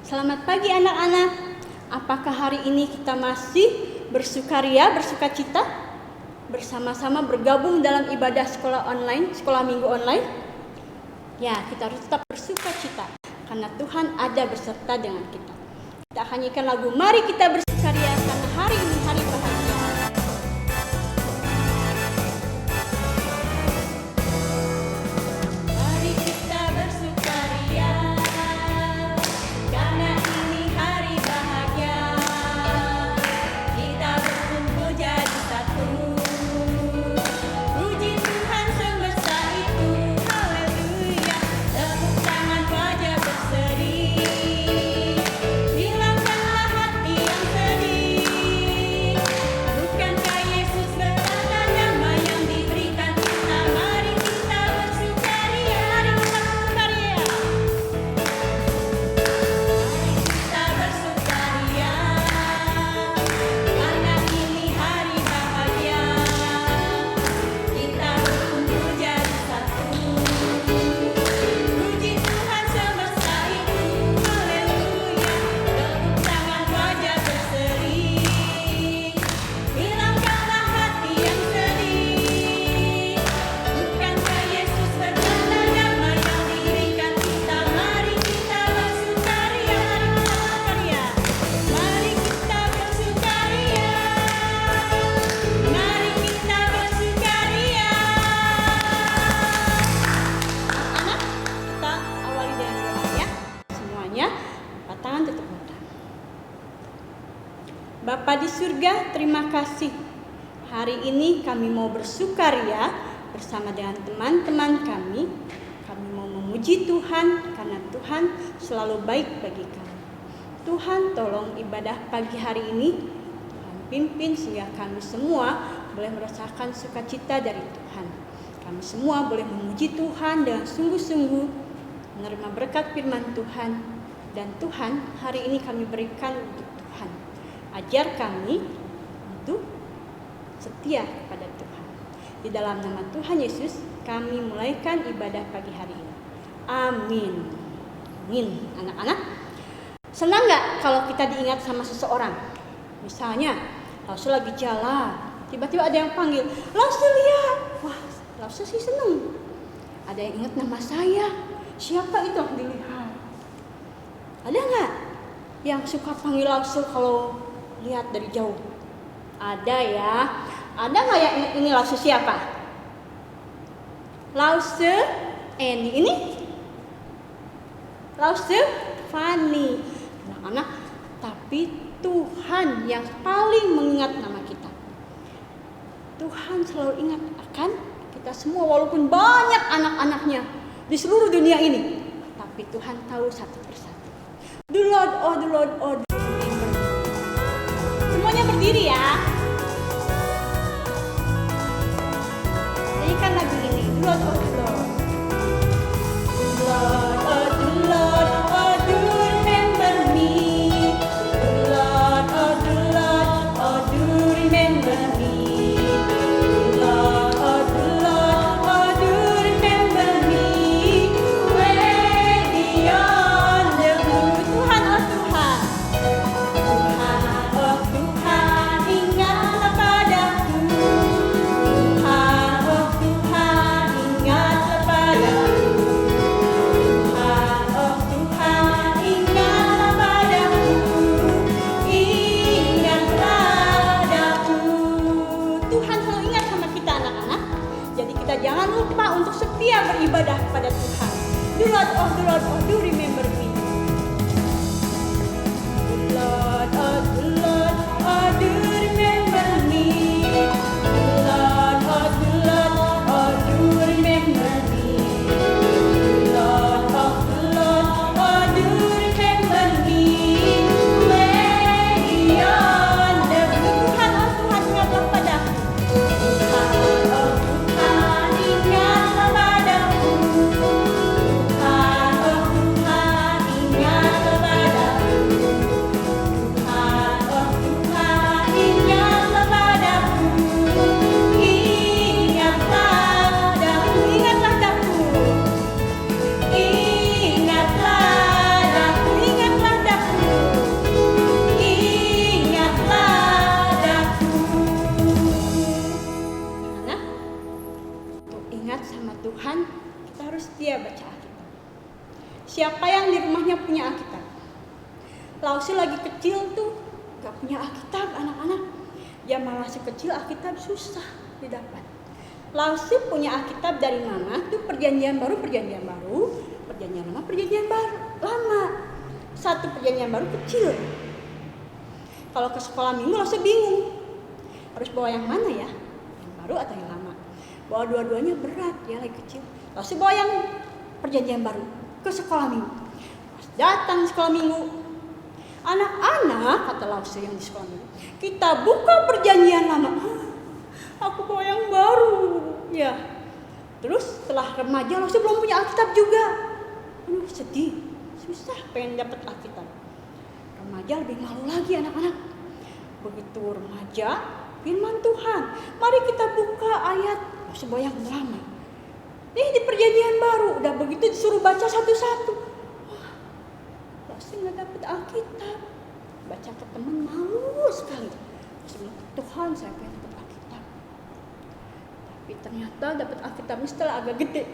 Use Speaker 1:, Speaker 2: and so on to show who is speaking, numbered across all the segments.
Speaker 1: Selamat pagi anak-anak. Apakah hari ini kita masih bersukaria, bersukacita? Bersama-sama bergabung dalam ibadah sekolah online, sekolah minggu online? Ya, kita harus tetap bersukacita karena Tuhan ada beserta dengan kita. Kita akan nyanyikan lagu Mari Kita Bersukaria karena hari ini hari bahagia. Bapa di surga, terima kasih. Hari ini kami mau bersukaria bersama dengan teman-teman kami. Kami mau memuji Tuhan karena Tuhan selalu baik bagi kami. Tuhan tolong ibadah pagi hari ini Tuhan pimpin sehingga kami semua boleh merasakan sukacita dari Tuhan. Kami semua boleh memuji Tuhan dengan sungguh-sungguh, menerima berkat firman Tuhan. Dan Tuhan hari ini kami berikan untuk Tuhan. Ajar kami untuk setia kepada Tuhan. Di dalam nama Tuhan Yesus, kami mulaikan ibadah pagi hari ini. Amin. Amin. Anak-anak, senang gak kalau kita diingat sama seseorang? Misalnya, Lausul lagi jalan, tiba-tiba ada yang panggil, Lausul lihat. Wah, Lausul sih senang. Ada yang ingat nama saya. Siapa itu yang dilihat? Ada gak yang suka panggil Lausul kalau lihat dari jauh? Ada ya. Ada nggak yang ini Lausul siapa? Lausul Andy. Ini Lausul Fanny. Anak-anak, tapi Tuhan yang paling mengingat nama kita. Tuhan selalu ingat akan kita semua walaupun banyak anak-anaknya di seluruh dunia ini. Tapi Tuhan tahu satu persatu. The Lord, oh the Lord, oh the Lord. Semuanya berdiri ya. Nyanyikan lagu ini. The Lord, oh the Lord. The Lord, oh the Lord, oh do remember me. The Lord, oh the Lord, oh do remember me. The Lord, oh the Lord, oh do remember me. Way beyond the blue. Tuhan, oh Tuhan. Jangan lupa untuk setia beribadah kepada Tuhan. The Lord, oh the Lord, oh do remember me. The Lord, oh the Lord, oh do remember me. The Lord, oh the Lord, oh do remember me. The Lord, oh the Lord, oh do remember me. Way beyond the blue. Tuhan, oh Tuhan, ingatlah padaku. Tuhan, ingat sama Tuhan, kita harus setia baca Alkitab. Siapa yang di rumahnya punya Alkitab? Lausi lagi kecil tuh gak punya Alkitab anak-anak. Dia malah kecil Alkitab susah didapat. Lausi punya Alkitab dari mana? Tuh perjanjian baru, perjanjian lama, lama. Satu perjanjian baru kecil. Kalau ke sekolah minggu Lausi bingung. Harus bawa yang mana ya? Yang baru atau yang lama? Bawa dua-duanya berat, ya lagi kecil. Lausi bawa yang perjanjian baru ke sekolah minggu. Pas datang sekolah minggu, anak-anak, kata Lausi yang di sekolah minggu, kita buka perjanjian lama. Aku bawa yang baru, ya. Terus setelah remaja Lausi belum punya Alkitab juga. Aduh sedih, susah pengen dapat Alkitab. Remaja lebih malu lagi anak-anak. Begitu remaja, firman Tuhan. Mari kita buka ayat sebuah yang lama. Di perjanjian baru, udah begitu disuruh baca satu-satu. Wah, Lausi nggak dapat Alkitab. Baca ke teman malu sekali. Tuhan, saya pengen dapat Alkitab. Tapi ternyata dapat Alkitabnya setelah agak gede.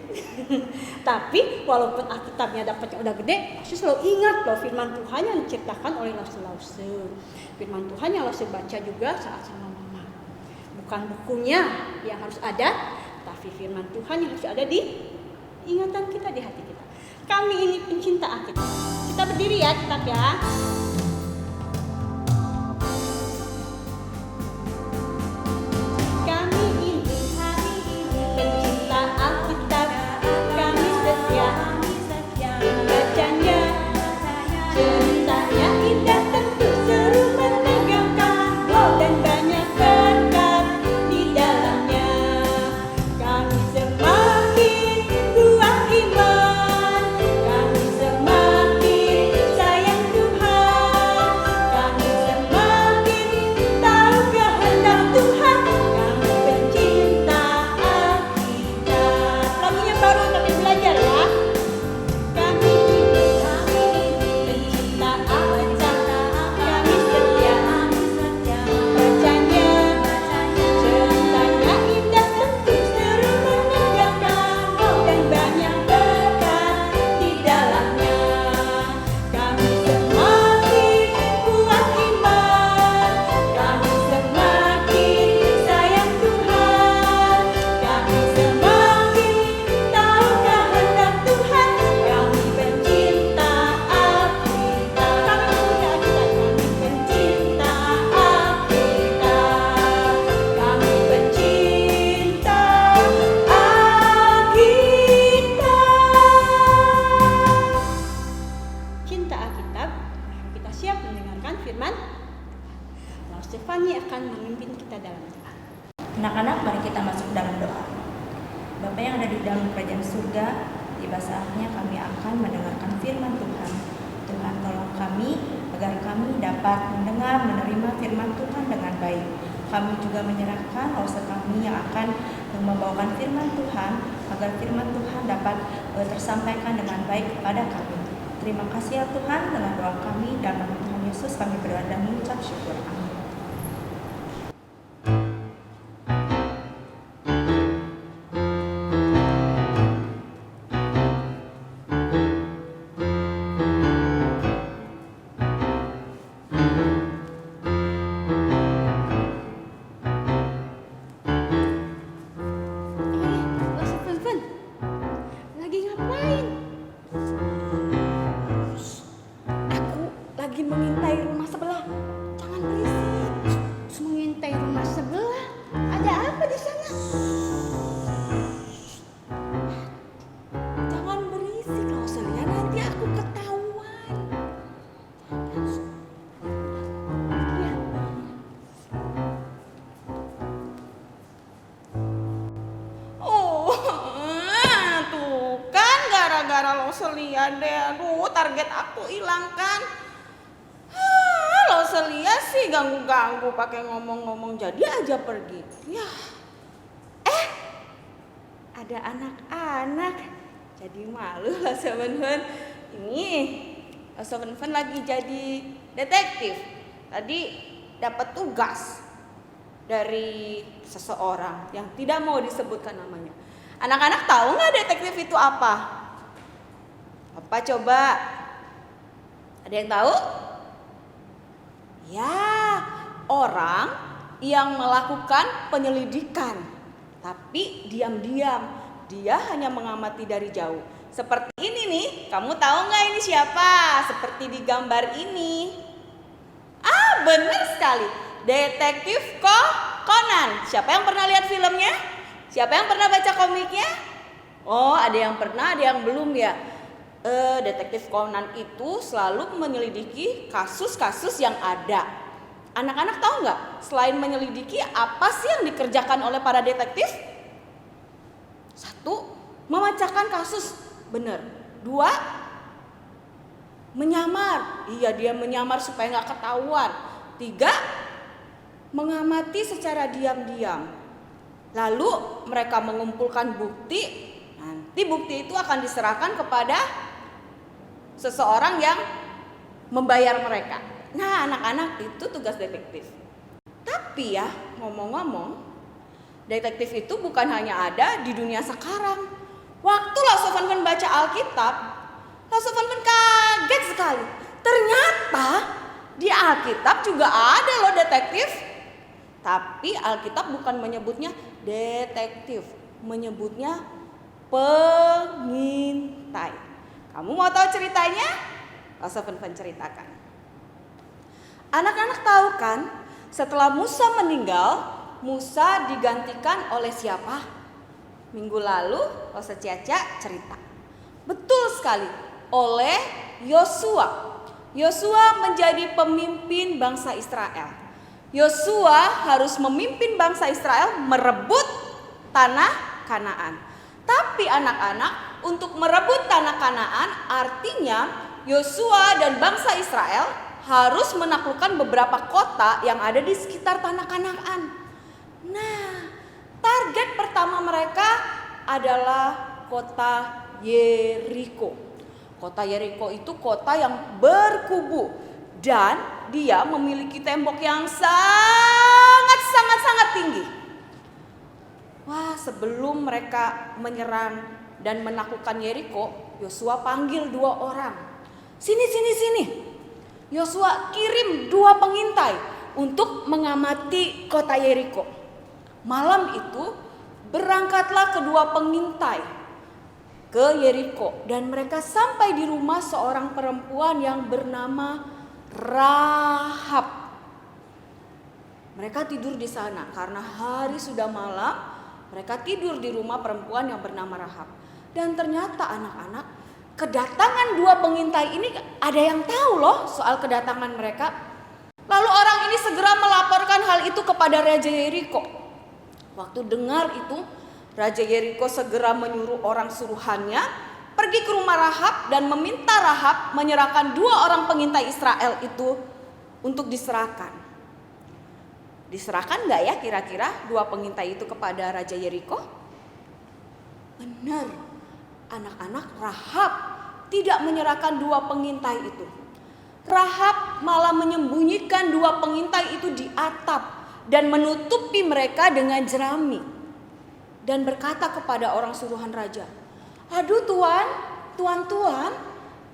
Speaker 1: Tapi walaupun Alkitabnya dapatnya udah gede, Lausi selalu ingat loh firman Tuhan yang diceritakan oleh Lausi. Firman Tuhan yang Lausi baca juga saat sama mama. Bukan bukunya yang harus ada, tapi firman Tuhan yang harus ada di ingatan kita, di hati kita. Kami ini pencinta Alkitab. Kita berdiri ya, tetap ya.
Speaker 2: Anak-anak, mari kita masuk dalam doa. Bapa yang ada di dalam kerajaan surga, tiba saatnya kami akan mendengarkan firman Tuhan. Tuhan tolong kami agar kami dapat mendengar, menerima firman Tuhan dengan baik. Kami juga menyerahkan rosa kami yang akan membawakan firman Tuhan, agar firman Tuhan dapat tersampaikan dengan baik kepada kami. Terima kasih ya Tuhan, dengan doa kami dalam nama Tuhan Yesus kami berdoa dan mengucap syukur. Amin.
Speaker 1: Mengintai rumah sebelah. Jangan berisik. Mengintai rumah sebelah. Ada apa di sana? Jangan berisik loh, Celia. Nanti aku ketahuan. Ya.
Speaker 3: Oh, tuh kan gara-gara lo Celia deh. Aduh, target aku hilang kan. Lo Celia sih ganggu-ganggu pakai ngomong-ngomong jadi aja pergi. Ya. Ada anak-anak. Jadi malu lah Seven-Fun. Ini Seven-Fun lagi jadi detektif. Tadi dapat tugas dari seseorang yang tidak mau disebutkan namanya. Anak-anak tahu nggak detektif itu apa? Apa coba? Ada yang tahu? Ya, orang yang melakukan penyelidikan, tapi diam-diam. Dia hanya mengamati dari jauh. Seperti ini nih, kamu tahu nggak ini siapa? Seperti di gambar ini. Ah, benar sekali. Detektif Conan. Siapa yang pernah lihat filmnya? Siapa yang pernah baca komiknya? Oh, ada yang pernah, ada yang belum ya. Detektif Conan itu selalu menyelidiki kasus-kasus yang ada. Anak-anak tahu nggak? Selain menyelidiki, apa sih yang dikerjakan oleh para detektif? 1, memecahkan kasus. Benar. 2, menyamar. Iya, dia menyamar supaya nggak ketahuan. 3, mengamati secara diam-diam. Lalu mereka mengumpulkan bukti. Nanti bukti itu akan diserahkan kepada seseorang yang membayar mereka. Nah, anak-anak, itu tugas detektif. Tapi ya, ngomong-ngomong, detektif itu bukan hanya ada di dunia sekarang. Waktu Lause Van Van baca Alkitab, Lause Van Van kaget sekali. Ternyata di Alkitab juga ada loh detektif. Tapi Alkitab bukan menyebutnya detektif, menyebutnya pengintai. Kamu mau tahu ceritanya? Lause Van Van ceritakan. Anak-anak tahu kan, setelah Musa meninggal, Musa digantikan oleh siapa? Minggu lalu Lause Ciaca cerita. Betul sekali, oleh Yosua. Yosua menjadi pemimpin bangsa Israel. Yosua harus memimpin bangsa Israel merebut tanah Kanaan. Tapi anak-anak, untuk merebut tanah Kanaan artinya Yosua dan bangsa Israel harus menaklukkan beberapa kota yang ada di sekitar tanah Kanaan. Nah, target pertama mereka adalah kota Yeriko. Kota Yeriko itu kota yang berkubu dan dia memiliki tembok yang sangat tinggi. Wah, sebelum mereka menyerang dan menaklukkan Yeriko, Yosua panggil 2 orang. Sini. Yosua kirim 2 pengintai untuk mengamati kota Yeriko. Malam itu berangkatlah kedua pengintai ke Yeriko dan mereka sampai di rumah seorang perempuan yang bernama Rahab. Mereka tidur di sana karena hari sudah malam. Mereka tidur di rumah perempuan yang bernama Rahab. Dan ternyata anak-anak, kedatangan 2 pengintai ini ada yang tahu loh soal kedatangan mereka. Lalu orang ini segera melaporkan hal itu kepada Raja Yeriko. Waktu dengar itu, Raja Yeriko segera menyuruh orang suruhannya pergi ke rumah Rahab dan meminta Rahab menyerahkan 2 orang pengintai Israel itu untuk diserahkan. Diserahkan nggak ya kira-kira 2 pengintai itu kepada Raja Yeriko? Benar, anak-anak, Rahab tidak menyerahkan 2 pengintai itu. Rahab malah menyembunyikan 2 pengintai itu di atap dan menutupi mereka dengan jerami. Dan berkata kepada orang suruhan raja, "Aduh tuan,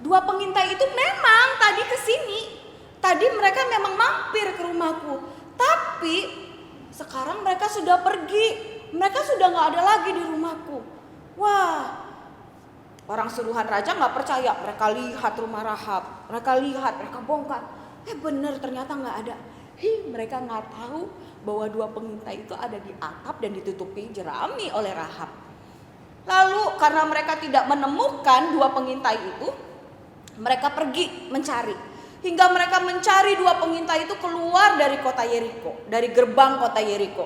Speaker 3: 2 pengintai itu memang tadi kesini. Tadi mereka memang mampir ke rumahku. Tapi sekarang mereka sudah pergi. Mereka sudah gak ada lagi di rumahku." Wah, orang suruhan raja gak percaya. Mereka lihat rumah Rahab, mereka bongkar. Bener, ternyata gak ada. Mereka gak tahu bahwa 2 pengintai itu ada di atap dan ditutupi jerami oleh Rahab. Lalu karena mereka tidak menemukan 2 pengintai itu, mereka pergi mencari. Hingga mereka mencari 2 pengintai itu keluar dari kota Yeriko, dari gerbang kota Yeriko.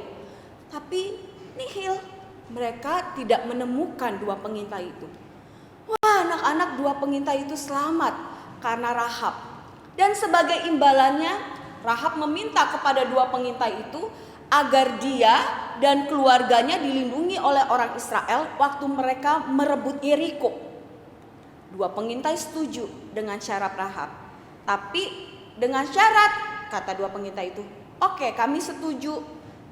Speaker 3: Tapi nihil, mereka tidak menemukan 2 pengintai itu. Wah, anak-anak, 2 pengintai itu selamat karena Rahab. Dan sebagai imbalannya, Rahab meminta kepada 2 pengintai itu agar dia dan keluarganya dilindungi oleh orang Israel waktu mereka merebut Yeriko. 2 pengintai setuju dengan syarat Rahab. Tapi dengan syarat, kata 2 pengintai itu, "Oke, kami setuju,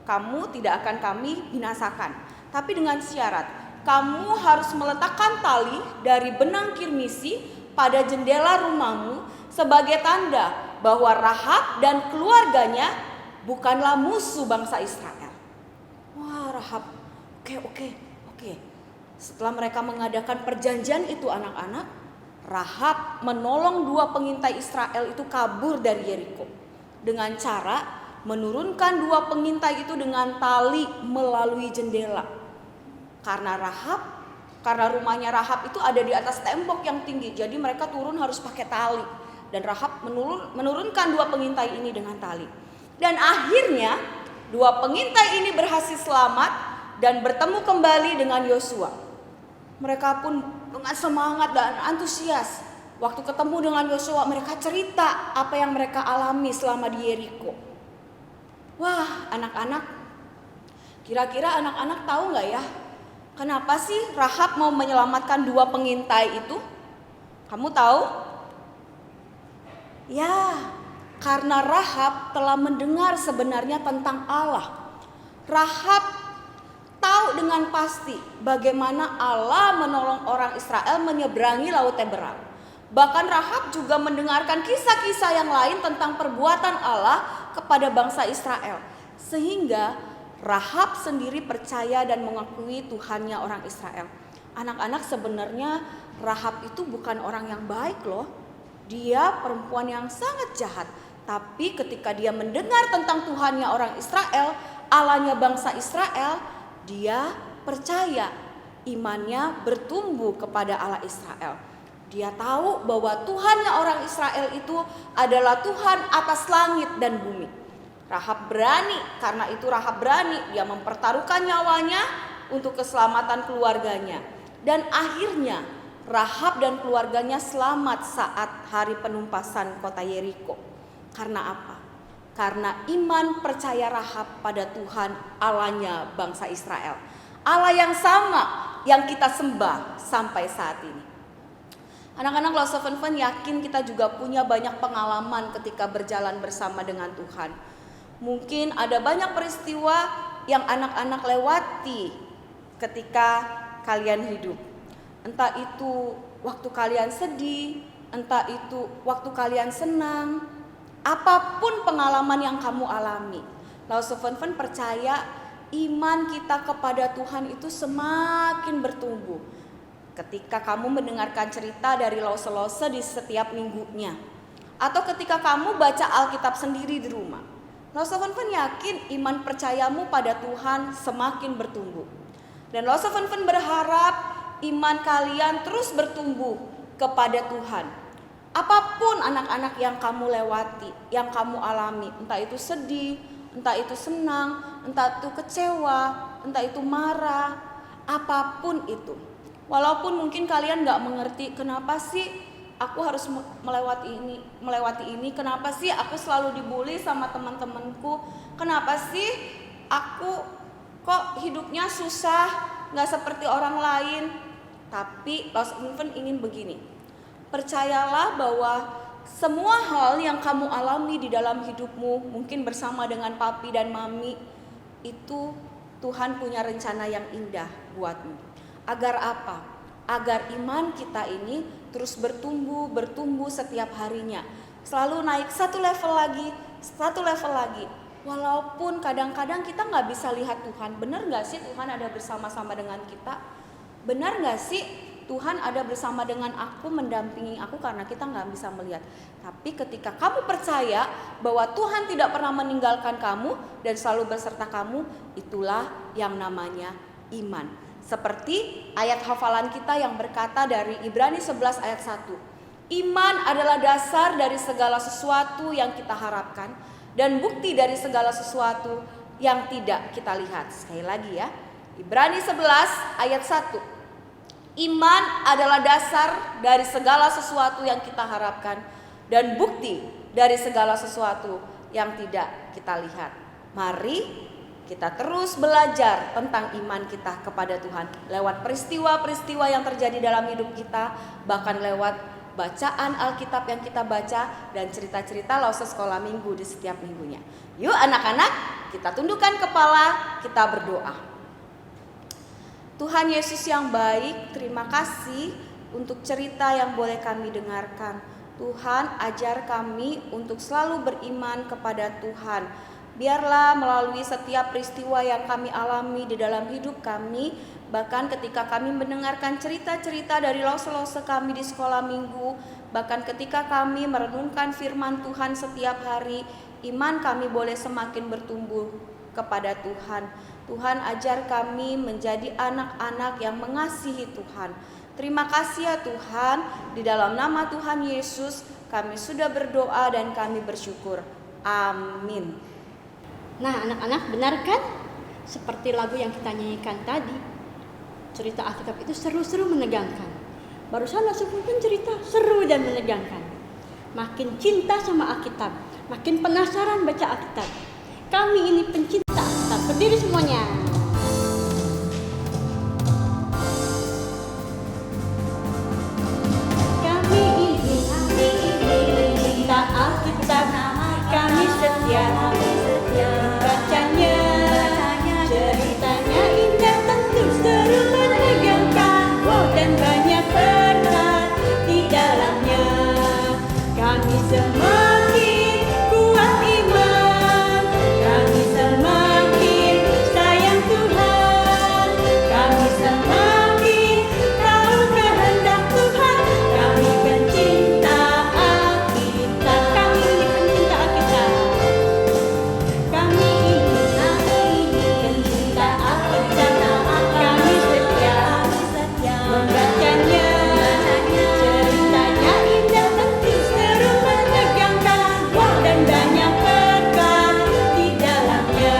Speaker 3: kamu tidak akan kami binasakan. Tapi dengan syarat, kamu harus meletakkan tali dari benang kirmisi pada jendela rumahmu sebagai tanda bahwa Rahab dan keluarganya bukanlah musuh bangsa Israel. Wah, Rahab, oke. Setelah mereka mengadakan perjanjian itu anak-anak, Rahab menolong 2 pengintai Israel itu kabur dari Yeriko dengan cara menurunkan 2 pengintai itu dengan tali melalui jendela. Karena rumahnya Rahab itu ada di atas tembok yang tinggi, jadi mereka turun harus pakai tali. Dan Rahab menurunkan 2 pengintai ini dengan tali. Dan akhirnya 2 pengintai ini berhasil selamat dan bertemu kembali dengan Yosua. Mereka pun dengan semangat dan antusias. Waktu ketemu dengan Yosua, mereka cerita apa yang mereka alami selama di Yeriko. Wah, anak-anak, kira-kira anak-anak tahu nggak ya, kenapa sih Rahab mau menyelamatkan 2 pengintai itu? Kamu tahu? Ya, karena Rahab telah mendengar sebenarnya tentang Allah. Rahab tahu dengan pasti bagaimana Allah menolong orang Israel menyeberangi Laut Teberau. Bahkan Rahab juga mendengarkan kisah-kisah yang lain tentang perbuatan Allah kepada bangsa Israel. Sehingga Rahab sendiri percaya dan mengakui Tuhannya orang Israel. Anak-anak, sebenarnya Rahab itu bukan orang yang baik loh. Dia perempuan yang sangat jahat. Tapi ketika dia mendengar tentang Tuhannya orang Israel, Allahnya bangsa Israel, dia percaya, imannya bertumbuh kepada Allah Israel. Dia tahu bahwa Tuhannya orang Israel itu adalah Tuhan atas langit dan bumi. Rahab berani, karena itu Rahab berani, dia mempertaruhkan nyawanya untuk keselamatan keluarganya. Dan akhirnya Rahab dan keluarganya selamat saat hari penumpasan kota Yeriko. Karena apa? Karena iman percaya Rahab pada Tuhan Allahnya bangsa Israel. Allah yang sama yang kita sembah sampai saat ini. Anak-anak Lost of Fun yakin kita juga punya banyak pengalaman ketika berjalan bersama dengan Tuhan. Mungkin ada banyak peristiwa yang anak-anak lewati ketika kalian hidup. Entah itu waktu kalian sedih, entah itu waktu kalian senang. Apapun pengalaman yang kamu alami, Lost of Fun percaya iman kita kepada Tuhan itu semakin bertumbuh ketika kamu mendengarkan cerita dari lose-lose di setiap minggunya, atau ketika kamu baca Alkitab sendiri di rumah. Lost of Fun yakin iman percayamu pada Tuhan semakin bertumbuh. Dan Lost of Fun berharap iman kalian terus bertumbuh kepada Tuhan. Apapun anak-anak yang kamu lewati, yang kamu alami, entah itu sedih, entah itu senang, entah itu kecewa, entah itu marah, apapun itu. Walaupun mungkin kalian gak mengerti kenapa sih aku harus melewati ini, kenapa sih aku selalu dibully sama teman-temanku, kenapa sih aku kok hidupnya susah, gak seperti orang lain. Tapi Lost of Fun ingin begini. Percayalah bahwa semua hal yang kamu alami di dalam hidupmu, mungkin bersama dengan papi dan mami, itu Tuhan punya rencana yang indah buatmu. Agar apa? Agar iman kita ini terus bertumbuh setiap harinya. Selalu naik satu level lagi. Walaupun kadang-kadang kita gak bisa lihat Tuhan. Benar gak sih Tuhan ada bersama-sama dengan kita? Benar gak sih Tuhan ada bersama dengan aku, mendampingi aku, karena kita gak bisa melihat. Tapi ketika kamu percaya bahwa Tuhan tidak pernah meninggalkan kamu dan selalu beserta kamu, itulah yang namanya iman. Seperti ayat hafalan kita yang berkata dari Ibrani 11 ayat 1. Iman adalah dasar dari segala sesuatu yang kita harapkan dan bukti dari segala sesuatu yang tidak kita lihat. Sekali lagi ya, Ibrani 11 ayat 1. Iman adalah dasar dari segala sesuatu yang kita harapkan dan bukti dari segala sesuatu yang tidak kita lihat. Mari kita terus belajar tentang iman kita kepada Tuhan lewat peristiwa-peristiwa yang terjadi dalam hidup kita, bahkan lewat bacaan Alkitab yang kita baca dan cerita-cerita Lause Sekolah Minggu di setiap minggunya. Yuk anak-anak, kita tundukkan kepala, kita berdoa. Tuhan Yesus yang baik, terima kasih untuk cerita yang boleh kami dengarkan. Tuhan, ajar kami untuk selalu beriman kepada Tuhan. Biarlah melalui setiap peristiwa yang kami alami di dalam hidup kami, bahkan ketika kami mendengarkan cerita-cerita dari lose-lose kami di sekolah minggu, bahkan ketika kami merenungkan firman Tuhan setiap hari, iman kami boleh semakin bertumbuh kepada Tuhan. Tuhan, ajar kami menjadi anak-anak yang mengasihi Tuhan. Terima kasih ya Tuhan, di dalam nama Tuhan Yesus kami sudah berdoa dan kami bersyukur. Amin.
Speaker 1: Nah anak-anak, benar kan? Seperti lagu yang kita nyanyikan tadi, cerita Alkitab itu seru-seru menegangkan. Barusan langsung pun cerita seru dan menegangkan. Makin cinta sama Alkitab, makin penasaran baca Alkitab. Kami ini pencinta Alkitab, berdiri semuanya. Kami ini pencinta Alkitab, kami setia bacanya. Ceritanya indah, tentu seru menegangkan, dan banyak berkat di dalamnya. Kami semakin kuat iman, kami semakin sayang Tuhan, kami semakin tahu kehendak Tuhan. Kami pencinta Alkitab, kami ini pencinta Alkitab. Kami ini pencinta Alkitab, kami setia membacanya. Ceritanya indah, tentu seru menegangkan, dan banyak berkat di dalamnya.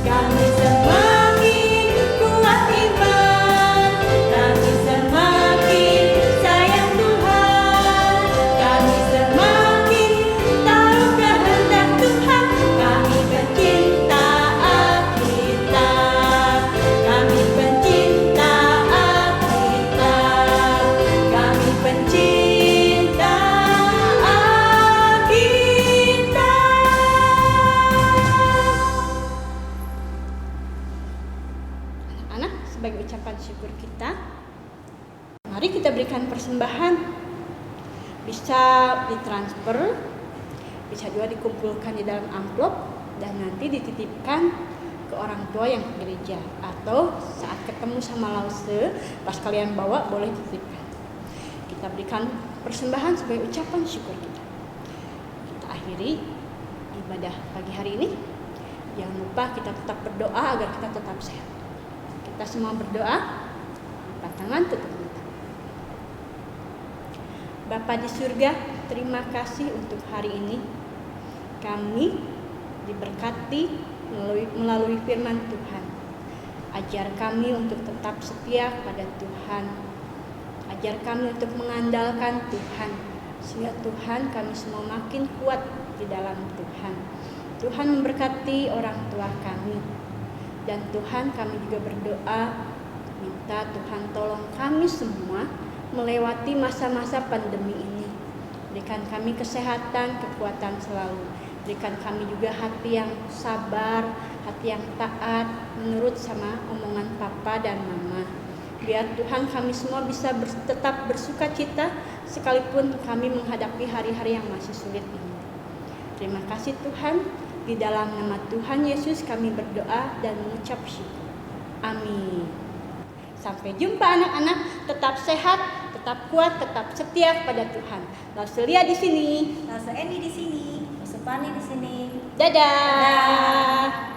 Speaker 1: Kami semakin kuat iman, kami semakin sayang Tuhan, kami semakin tahu kehendak Tuhan. Kami pencinta Alkitab, kami pencinta Alkitab, kami pencinta Alkitab. Anak-anak, sebagai ucapan syukur kita, mari kita berikan persembahan. Bisa ditransfer, bisa juga dikumpulkan di dalam amplop dan nanti dititipkan ke orang tua yang ke gereja, atau saat ketemu sama lause pas kalian bawa boleh dititipkan. Kita berikan persembahan sebagai ucapan syukur kita. Kita akhiri ibadah pagi hari ini. Jangan lupa kita tetap berdoa agar kita tetap sehat. Kita semua berdoa, angkat tangan, tutup mata. Bapa di surga, terima kasih untuk hari ini. Kami diberkati melalui firman Tuhan. Ajar kami untuk tetap setia pada Tuhan. Ajar kami untuk mengandalkan Tuhan, sehingga Tuhan kami semua makin kuat di dalam Tuhan. Tuhan memberkati orang tua kami. Dan Tuhan, kami juga berdoa, minta Tuhan tolong kami semua melewati masa-masa pandemi ini. Berikan kami kesehatan, kekuatan selalu. Berikan kami juga hati yang sabar, hati yang taat, menurut sama omongan papa dan mama. Biar Tuhan kami semua bisa tetap bersuka cita sekalipun kami menghadapi hari-hari yang masih sulit ini. Terima kasih Tuhan. Di dalam nama Tuhan Yesus kami berdoa dan mengucap syukur. Amin. Sampai jumpa anak-anak, tetap sehat, tetap kuat, tetap setia kepada Tuhan. Lause Lia di sini,
Speaker 2: Lause Eni di sini, Lause Pani di sini.
Speaker 1: dadah.